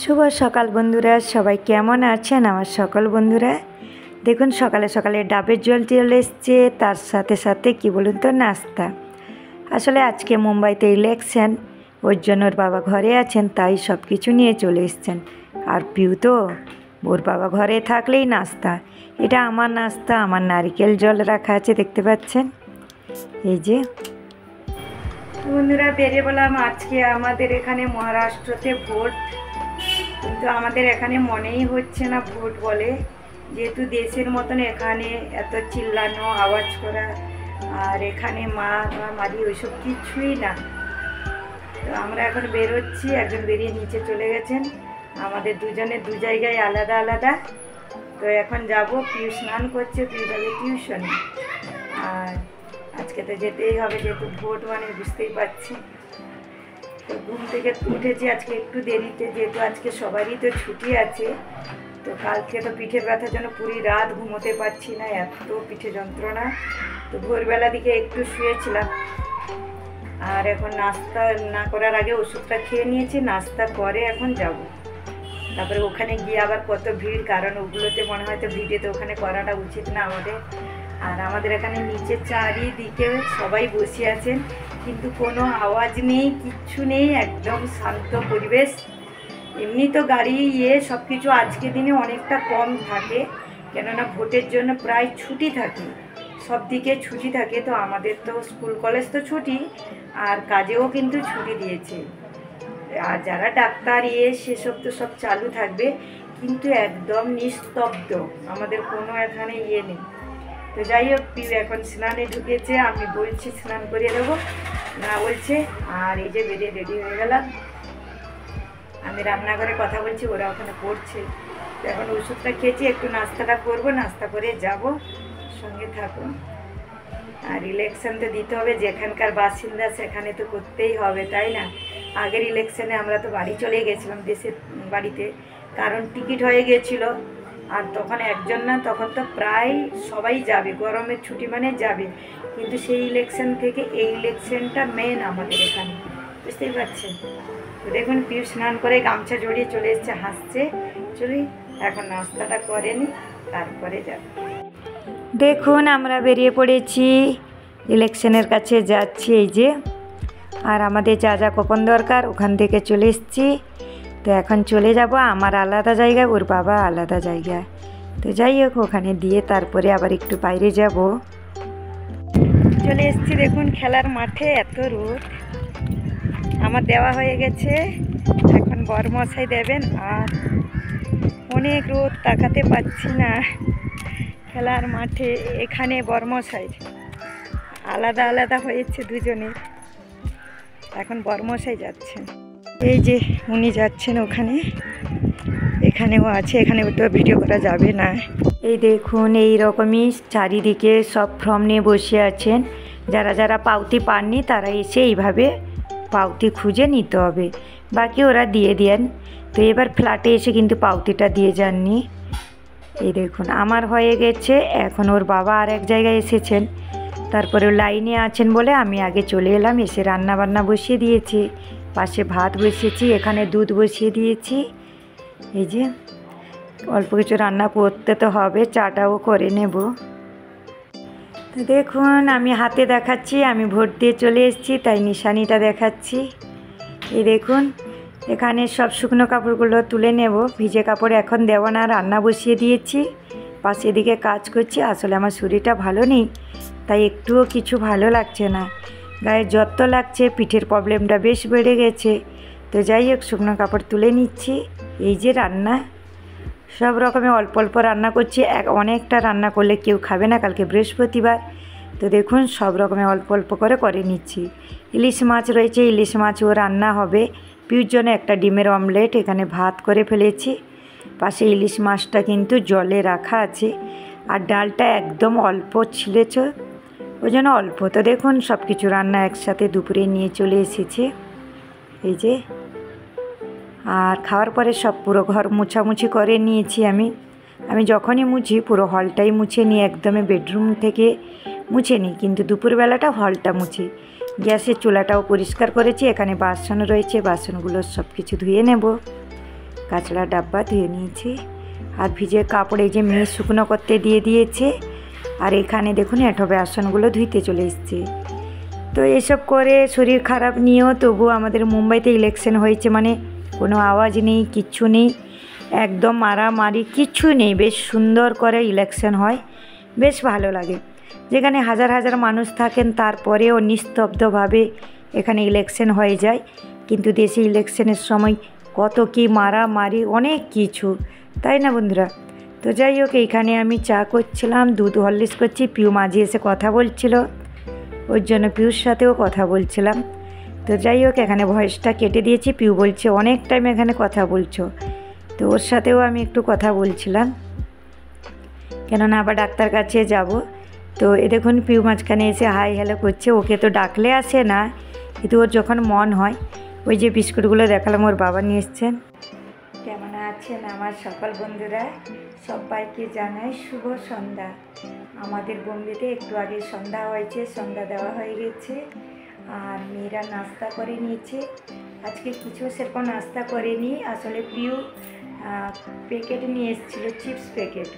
শুভ সকাল বন্ধুরা, সবাই কেমন আছেন আমার সকল বন্ধুরা। দেখুন সকালে সকালে ডাবের জল চলে এসছে, তার সাথে সাথে কি বলুন তো নাস্তা। আসলে আজকে মুম্বাইতে ইলেকশন, ওর জন্য ওর বাবা ঘরে আছেন, তাই সব কিছু নিয়ে চলে এসছেন। আর পিউ তো ওর বাবা ঘরে থাকলেই নাস্তা। এটা আমার নাস্তা, আমার নারকেল জল রাখা আছে দেখতে পাচ্ছেন। এই যে বন্ধুরা বেরিয়ে বললাম, আজকে আমাদের এখানে মহারাষ্ট্রতে ভোট, কিন্তু আমাদের এখানে মনেই হচ্ছে না ভোট বলে, যেহেতু দেশের মতন এখানে এত চিল্লানো আওয়াজ করা আর এখানে মারামারি ওইসব কিছুই না। তো আমরা এখন বেরোচ্ছি, একজন বেরিয়ে নিচে চলে গেছেন, আমাদের দুজনে দু জায়গায় আলাদা আলাদা। তো এখন যাব, পিউ স্নান করছে, পিউ যাবে টিউশনে। আর আজকে তো যেতেই হবে, যেহেতু ভোট মানে বুঝতেই পারছি। তো ঘুম থেকে উঠেছি আজকে একটু দেরিতে, যেহেতু আজকে সবারই তো ছুটি আছে। তো কালকে তো পিঠে ব্যথার জন্য পুরো রাত ঘুমোতে পারছি না, এত পিঠে যন্ত্রণা। তো ভোরবেলা দিকে একটু শুয়েছিলাম। আর এখন নাস্তা না করার আগে ওষুধটা খেয়ে নিয়েছি, নাস্তা করে এখন যাব। তারপরে ওখানে গিয়ে আবার কত ভিড়, কারণ ওগুলোতে মনে হয় তো ভিড়েতে ওখানে করাটা উচিত না আমাদের। আর আমাদের এখানে নিচে চারিদিকে সবাই বসে আছেন, কিন্তু কোনো আওয়াজ নেই, কিচ্ছু নেই, একদম শান্ত পরিবেশ। এমনি তো গাড়ি সব কিছু আজকে দিনে অনেকটা কম থাকে, কেননা ভোটের জন্য প্রায় ছুটি থাকে, সব দিকে ছুটি থাকে। তো আমাদের তো স্কুল কলেজ তো ছুটি, আর কাজেও কিন্তু ছুটি দিয়েছে। আর যারা ডাক্তার সেসব তো সব চালু থাকবে, কিন্তু একদম নিস্তব্ধ, আমাদের কোনো এখানে নেই। তো যাই হোক, পিউ এখন স্নানে ঢুকেছে, আমি বলছি স্নান করিয়ে দেবো, না বলছে। আর এই যে বেরিয়ে রেডি হয়ে গেলাম, আমি রান্নাঘরে কথা বলছি, ওরা ওখানে পড়ছে। তো এখন ওষুধটা খেয়েছি, একটু নাস্তাটা করবো, নাস্তা করে যাব, সঙ্গে থাকুন। আর ইলেকশন তো দিতে হবে, যেখানকার বাসিন্দা সেখানে তো করতেই হবে, তাই না? আগের ইলেকশনে আমরা তো বাড়ি চলে গেছিলাম, দেশের বাড়িতে, কারণ টিকিট হয়ে গিয়েছিলো। আর তখন একজন না, তখন তো প্রায় সবাই যাবে, গরমের ছুটি মানে যাবে। কিন্তু সেই ইলেকশন থেকে এই ইলেকশনটা মেন আমাদের এখানে, বুঝতেই পারছেন। তো দেখুন পিউ স্নান করে গামছা জড়িয়ে চলে এসছে, হাসছে। চলি এখন নাস্তাটা করে নি, তারপরে যাব। দেখুন আমরা বেরিয়ে পড়েছি, ইলেকশনের কাছে যাচ্ছি, এই যে। আর আমাদের যা যা কুপন দরকার ওখান থেকে চলে এসেছি। তো এখন চলে যাব আমার আলাদা জায়গায়, ওর বাবা আলাদা জায়গায়। তো যাই হোক, ওখানে দিয়ে তারপরে আবার একটু বাইরে যাব। চলে এসেছি, দেখুন খেলার মাঠে, এত রোদ। আমার দেওয়া হয়ে গেছে, এখন বরমশাই দেবেন। আর অনেক রোদ, তাকাতে পাচ্ছি না। খেলার মাঠে এখানে বরমশাই আলাদা আলাদা হয়েছে দুজনের, এখন বরমশাই যাচ্ছেন। এই যে উনি যাচ্ছেন ওখানে, এখানেও আছে, এখানে তো ভিডিও করা যাবে না। এই দেখুন এই রকমই চারিদিকে সব ফর্ম নিয়ে বসে আছেন। যারা যারা পাউতি পাননি তারা এসে এইভাবে পাউতি খুঁজে নিতে হবে, বাকি ওরা দিয়ে দেন। তো এবার ফ্ল্যাটে এসে কিন্তু পাউতিটা দিয়ে যাননি। এই দেখুন আমার হয়ে গেছে, এখন ওর বাবা আর এক জায়গায় এসেছেন, তারপরে লাইনে আছেন বলে আমি আগে চলে এলাম। এসে রান্না বান্না বসিয়ে দিয়েছি, পাশে ভাত বসিয়েছি, এখানে দুধ বসিয়ে দিয়েছি। এই যে অল্প কিছু রান্না করতে তো হবে, চাটাও করে নেব। তো দেখুন আমি হাতে দেখাচ্ছি, আমি ভোট দিয়ে চলে এসেছি, তাই নিশানিটা দেখাচ্ছি। এই দেখুন এখানে সব শুকনো কাপড়গুলো তুলে নেব, ভিজে কাপড় এখন দেব না। রান্না বসিয়ে দিয়েছি, পাশে দিকে কাজ করছি। আসলে আমার শরীরটা ভালো নেই, তাই একটুও কিছু ভালো লাগছে না, গায়ে জ্বর তো লাগছে, পিঠের প্রবলেমটা বেশ বেড়ে গেছে। তো যাই হোক, শুকনো কাপড় তুলে নিচ্ছি। এই যে রান্না, সব রকমের অল্প অল্প রান্না করছি, অনেকটা রান্না করলে কেউ খাবে না, কালকে বৃহস্পতিবার। তো দেখুন সব রকমের অল্প অল্প করে নিচ্ছি। ইলিশ মাছ রয়েছে, ইলিশ মাছও রান্না হবে। পিউর জন্য একটা ডিমের অমলেট, এখানে ভাত করে ফেলেছি। পাশে ইলিশ মাছটা কিন্তু জলে রাখা আছে, আর ডালটা একদম অল্প ছিলেছ, ওই জন্য অল্প। তো দেখুন সব কিছু রান্না একসাথে দুপুরে নিয়ে চলে এসেছে। এই যে, আর খাওয়ার পরে সব পুরো ঘর মুছামুছি করে নিয়েছি। আমি যখনই মুছি পুরো হলটাই মুছে নিই, একদমই বেডরুম থেকে মুছে নিই, কিন্তু দুপুরবেলাটা হলটা মুছি। গ্যাসের চুলাটাও পরিষ্কার করেছি, এখানে বাসন রয়েছে, বাসনগুলো সব কিছু ধুয়ে নেব। কাঁচড়া ডাব্বা ধুয়ে নিয়েছি। আর ভিজে কাপড় এই যে মেয়ে শুকনো করতে দিয়ে দিয়েছে। আর এখানে দেখুন এঁটো বাসনগুলো ধুইতে চলে এসছে। তো এসব করে শরীর খারাপ নিয়েও তবু আমাদের মুম্বাইতে ইলেকশন হয়েছে মানে কোনো আওয়াজ নেই, কিচ্ছু নেই, একদম মারামারি কিচ্ছু নেই। বেশ সুন্দর করে ইলেকশন হয়, বেশ ভালো লাগে। যেখানে হাজার হাজার মানুষ থাকেন তারপরেও নিস্তব্ধভাবে এখানে ইলেকশন হয়ে যায়। কিন্তু দেশে ইলেকশনের সময় কত কি মারামারি, অনেক কিছু, তাই না বন্ধুরা? তো যাই হোক, এইখানে আমি চা করছিলাম, দুধ হরলিক্স করছি। পিউ মাঝি এসে কথা বলছিল, ওর জন্য পিউর সাথেও কথা বলছিলাম। তো যাই হোক, এখানে ভয়েসটা কেটে দিয়েছি। পিউ বলছে অনেক টাইম এখানে কথা বলছো, তো ওর সাথেও আমি একটু কথা বলছিলাম, কেননা আবার ডাক্তার কাছে যাব। তো এ দেখুন পিউ মাঝখানে এসে হাই হ্যালো করছে। ওকে তো ডাকলে আসে না, কিন্তু ওর যখন মন হয়। ওই যে বিস্কুটগুলো দেখালাম ওর বাবা নিয়ে এসছেন। কেমন আছেন আমার সকল বন্ধুরা? সবাইকে জানাই শুভ সন্ধ্যা। আমাদের বোম্বেতে একটু আগে সন্ধ্যা হয়েছে, সন্ধ্যা দেওয়া হয়ে গেছে। আর মেয়েরা নাস্তা করে নিয়েছে। আজকে কিছু সেরকম নাস্তা করেনি, আসলে পিউ প্যাকেট নিয়ে এসেছিলো, চিপস প্যাকেট,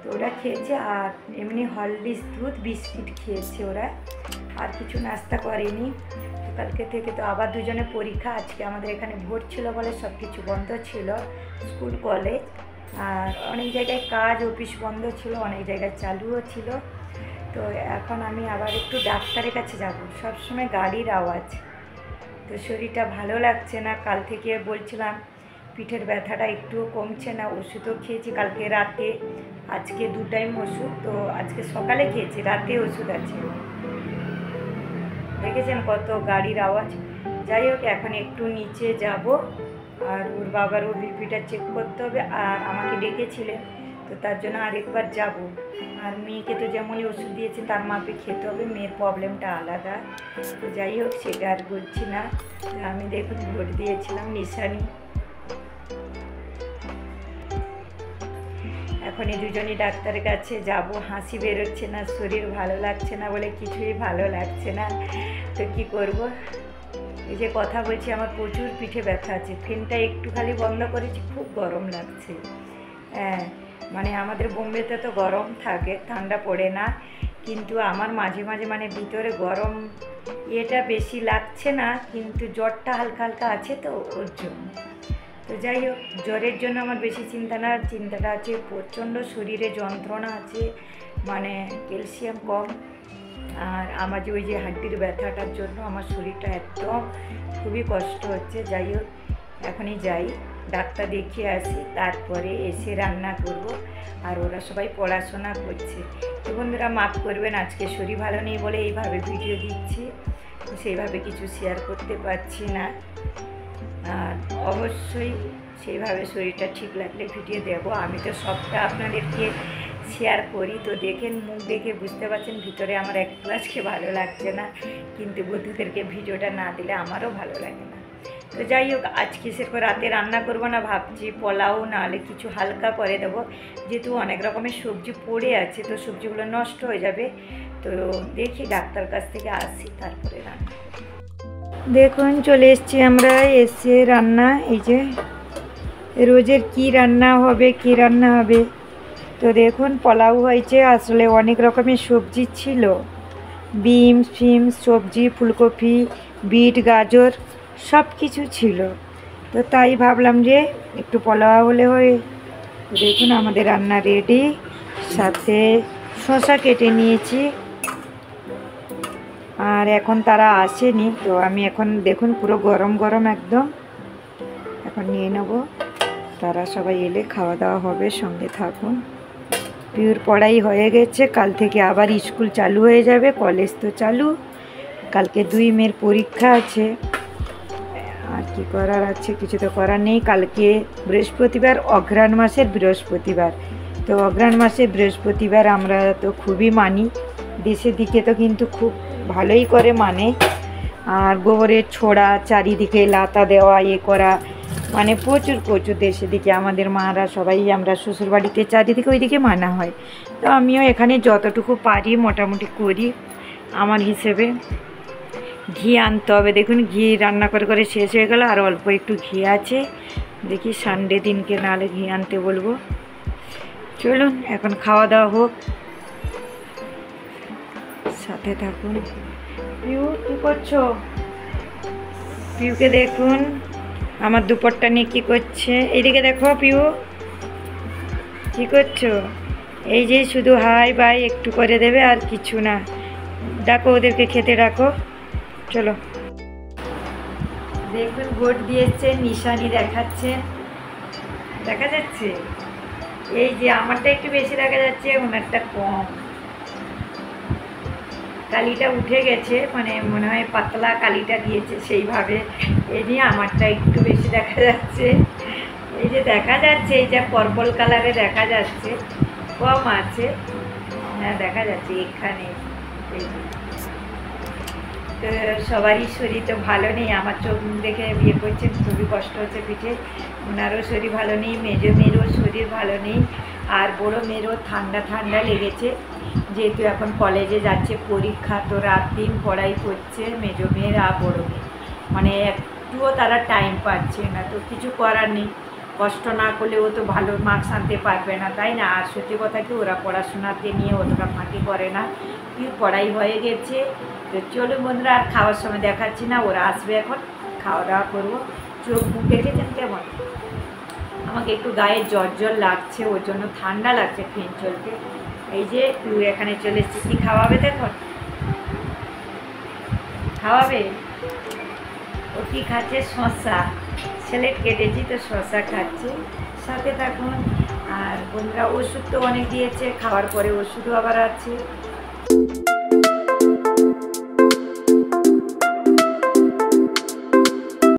তো ওরা খেয়েছে। আর এমনি হরলিক্স দুধ বিস্কিট খেয়েছে ওরা, আর কিছু নাস্তা করেনি। কালকে থেকে তো আবার দুজনে পরীক্ষা। আজকে আমাদের এখানে ভোট ছিল বলে সব কিছু বন্ধ ছিল, স্কুল কলেজ, আর অনেক জায়গায় কাজ অফিস বন্ধ ছিল, অনেক জায়গায় চালুও ছিল। তো এখন আমি আবার একটু ডাক্তারের কাছে যাব। সবসময় গাড়ির আওয়াজ, তো শরীরটা ভালো লাগছে না। কাল থেকে বলছিলাম পিঠের ব্যথাটা একটুও কমছে না। ওষুধও খেয়েছি কালকে রাতে, আজকে 2 টাইম ওষুধ। তো আজকে সকালে খেয়েছি, রাতে ওষুধ আছে। দেখেছেন কত গাড়ির আওয়াজ। যাই হোক, এখন একটু নিচে যাব, আর ওর বাবারও বিপিটা চেক করতে হবে। আর আমাকে ডেকেছিলেন, তো তার জন্য আরেকবার যাব। আর মেয়েকে তো যেমনই ওষুধ দিয়েছে তার মাপে খেতে হবে, মেয়ের প্রবলেমটা আলাদা। তো যাই হোক, সেটা আর বলছি না। আমি দেখুন ভোট দিয়েছিলাম নিশানি। এখন এই দুজনই ডাক্তারের কাছে যাব। হাসি বেরোচ্ছে না, শরীর ভালো লাগছে না বলে কিছুই ভালো লাগছে না। তো কী করব, এই যে কথা বলছি আমার প্রচুর পিঠে ব্যথা আছে। ফ্যানটা একটু খালি বন্ধ করেছি, খুব গরম লাগছে। হ্যাঁ, মানে আমাদের বোম্বেতে তো গরম থাকে, ঠান্ডা পড়ে না, কিন্তু আমার মাঝে মাঝে মানে ভিতরে গরম এটা বেশি লাগছে না, কিন্তু জ্বরটা হালকা হালকা আছে, তো ওর জন্য। তো যাই হোক, জ্বরের জন্য আমার বেশি চিন্তা না, চিন্তাটা আছে প্রচণ্ড শরীরে যন্ত্রণা আছে, মানে ক্যালসিয়াম কম। আর আমার যে ওই যে হাড্ডির ব্যথাটার জন্য আমার শরীরটা একদম খুবই কষ্ট হচ্ছে। যাই হোক, এখনই যাই, ডাক্তার দেখিয়ে আসি, তারপরে এসে রান্না করব। আর ওরা সবাই পড়াশোনা করছে। তো বন্ধুরা মাফ করবেন, আজকে শরীর ভালো নেই বলে এইভাবে ভিডিও দিচ্ছি, সেইভাবে কিছু শেয়ার করতে পারছি না। আর অবশ্যই সেইভাবে শরীরটা ঠিক লাগলে ভিডিও দেব। আমি তো সবটা আপনাদেরকে শেয়ার করি, তো দেখেন মুখ দেখে বুঝতে পারছেন ভিতরে আমার একটু আজকে ভালো লাগছে না, কিন্তু বন্ধুদেরকে ভিডিওটা না দিলে আমারও ভালো লাগে না। তো যাই হোক, আজকে সেরকম রাতে রান্না করবো না, ভাবছি পোলাও নাহলে কিছু হালকা করে দেবো, যেহেতু অনেক রকমের সবজি পড়ে আছে, তো সবজিগুলো নষ্ট হয়ে যাবে। তো দেখি ডাক্তার কাছ থেকে আসি, তারপরে রান্না। দেখুন চলে এসছি আমরা, এসে রান্না, এই যে রোজের কি রান্না হবে। তো দেখুন পোলাও হয়েছে, আসলে অনেক রকমের সবজি ছিল, বিম ফিম সবজি, ফুলকপি, বিট, গাজর সব কিছু ছিল। তো তাই ভাবলাম যে একটু পোলাও হলে হয়। দেখুন আমাদের রান্না রেডি, সাথে শসা কেটে নিয়েছি। আর এখন তারা আসেনি, তো আমি এখন দেখুন পুরো গরম গরম একদম এখন নিয়ে নেব। তারা সবাই এলে খাওয়া দাওয়া হবে, সঙ্গে থাকুন। পিউর পড়াই হয়ে গেছে, কাল থেকে আবার স্কুল চালু হয়ে যাবে, কলেজ তো চালু। কালকে 2 মেয়ের পরীক্ষা আছে, আর কি করার আছে, কিছু তো করার নেই। কালকে বৃহস্পতিবার, অঘ্রাণ মাসের বৃহস্পতিবার। তো অঘ্রাণ মাসের বৃহস্পতিবার আমরা তো খুবই মানি, দেশের দিকে তো কিন্তু খুব ভালোই করে মানে। আর গোবরের ছোড়া, চারিদিকে লাতা দেওয়া, করা, মানে প্রচুর দেশের দিকে আমাদের মারা সবাই, আমরা শ্বশুরবাড়িতে চারিদিকে ওইদিকে মানা হয়। তো আমিও এখানে যতটুকু পারি মোটামুটি করি আমার হিসেবে। ঘি আনতে হবে, দেখুন ঘি রান্না করে শেষ হয়ে গেল, আর অল্প একটু ঘি আছে। দেখি সানডে দিনকে নাহলে ঘি আনতে বলবো। চলুন এখন খাওয়া দাওয়া হোক, সাথে থাকুন। পিউ কী করছো? পিউকে দেখুন আমার দুপট্টা নিয়ে কী করছে। এইদিকে দেখো পিউ, কী করছো? এই যে শুধু হাই বাই একটু করে দেবে আর কিছু না। ডাকো ওদেরকে, খেতে ডাকো। চলো দেখুন ভোট দিয়েছে, নিশানি দেখাচ্ছেন, দেখা যাচ্ছে। এই যে আমারটা একটু বেশি দেখা যাচ্ছে, ওনারটা কম। কালিটা উঠে গেছে, মানে মনে হয় পাতলা কালিটা দিয়েছে সেইভাবে। এই নিয়ে আমারটা একটু বেশি দেখা যাচ্ছে। এই যে দেখা যাচ্ছে, এই যে পার্পল কালারে দেখা যাচ্ছে, কম আছে। হ্যাঁ দেখা যাচ্ছে এখানে। তো সবারই শরীর তো ভালো নেই, আমার চোখ দেখে বিয়ে করছেন, খুবই কষ্ট হচ্ছে পিঠে। ওনারও শরীর ভালো নেই, মেজো মেয়েরও শরীর ভালো নেই, আর বড়ো মেয়েরও ঠান্ডা ঠান্ডা লেগেছে, যেহেতু এখন কলেজে যাচ্ছে, পরীক্ষা, তো রাত দিন পড়াই করছে মেজো মেয়ের আর বড়ো মেয়ে। মানে একটুও তারা টাইম পাচ্ছে না, তো কিছু করার নেই। কষ্ট না করলে ও তো ভালো মার্কস আনতে পারবে না, তাই না? আর সত্যি কথা কি, ওরা পড়াশোনাতে নিয়ে অতটা ফাঁকি করে না, কি পড়াই হয়ে গেছে। তো চলো বন্ধুরা, আর খাওয়ার সময় দেখাচ্ছি না, ওরা আসবে এখন, খাওয়া দাওয়া করবো। চোখ মুখ দেখেছেন কেমন? আমাকে একটু গায়ে জ্বর জ্বর লাগছে, ওর জন্য ঠান্ডা লাগছে ফ্যান চলতে। এই যে তুই এখানে চলে এসেছিস, কি খাওয়াবে দেখো, খাওয়াবে। ও কি খাচ্ছে? শসা স্যালাড কেটেছি, তো শসা খাচ্ছে, সাথে থাকুন। আর বন্ধুরা ওষুধ তো অনেক দিয়েছে, খাওয়ার পরে ওষুধও আবার আছে।